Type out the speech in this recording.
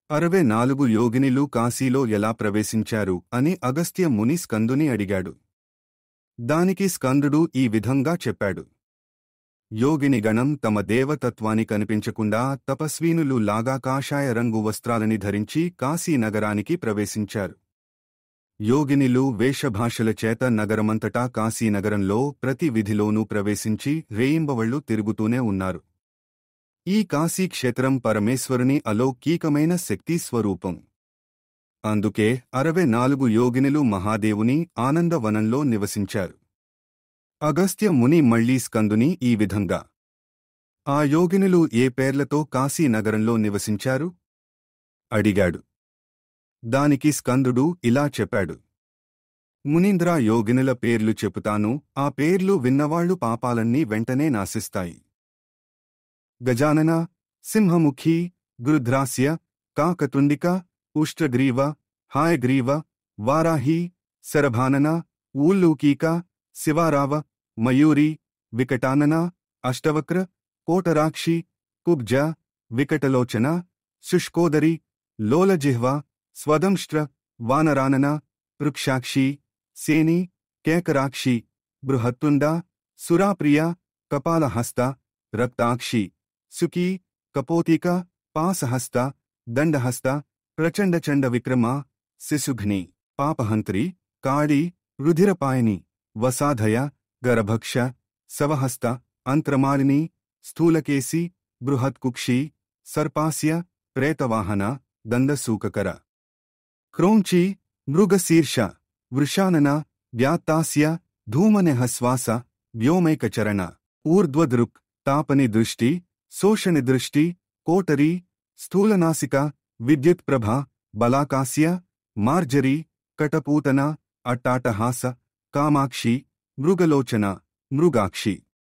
64 యోగినిలు కాశీలో ఎలా ప్రవేశించారు అని అగస్త్య ముని స్కందుని అడిగాడు. దానికి స్కందుడు ఈ విధంగా చెప్పాడు. యోగినిగణం తమ దేవతత్వాన్ని కనిపించకుండా తపస్వీనులు లాగా కాషాయ రంగు వస్త్రాలని ధరించి కాశీ నగరానికి ప్రవేశించారు. యోగినిలు వేషభాషల చేత నగరమంతటా కాశీనగరంలో ప్రతి వీధిలోనూ ప్రవేశించి రేయింబవళ్లు తిరుగుతూనే ఉన్నారు. ఈ కాశీక్షేత్రం పరమేశ్వరుని అలౌకికమైన శక్తి స్వరూపం. అందుకే 64 యోగినులు మహాదేవుని ఆనందవనంలో నివసించారు. అగస్త్య ముని మళ్లీ స్కందుని ఈ విధంగా, ఆ యోగినులు ఏ పేర్లతో కాశీ నగరంలో నివసించారు? అడిగాడు. దానికి స్కందుడు ఇలా చెప్పాడు. మునీంద్ర, యోగినుల పేర్లు చెబుతాను, ఆ పేర్లు విన్నవాళ్లు పాపాలన్నీ వెంటనే నాశిస్తాయి. గజానన, సింహముఖి, గృధ్రాస్య, కాకతుండిక, ఉష్ట్రగ్రీవ, హాయగ్రీవ, వారాహి, శరభానన, ఊల్లూకీక, శివారావ, మయూరి, వికటానన, అష్టవక్ర, కోటరాక్షి, కుబ్జ, వికటలోచన, శుష్కోదరి, లోలజిహ్వ, స్వదంష్ట్ర, వానరానన, వృక్షాక్షి, సేని, కేకరాక్షి, బృహత్తుండ, సురాప్రియ, కపాలహస్త, రక్తాక్షి, సుఖీ, కపోతిక, పాసహస్త, దండహస్త, ప్రచండచండ విక్రమ, శిశుఘ్ని, పాపహంత్రి, కాళి, రుధిరపాయని, వసాధయ, గరభక్ష, సవహస్త, అంత్రమాలిని, స్థూలకేసి, బృహత్కుక్షి, సర్పాస్య, ప్రేతవాహన, దందసూకకర, క్రోంచి, మృగశీర్ష, వృషానన, వ్యాత్తాస్య, ధూమనెహశ్వాస, వ్యోమైకచరణ, ఊర్ధ్వదృక్, తాపని దృష్టి, శోషణి దృష్టి, కోటరి, స్థూలనాసిక, విద్యుత్ప్రభ, బలాకాస్య, మార్జరి, కటపూతన, అట్టాటహాస, కామాక్షి, మృగలోచన, మృగాక్షి.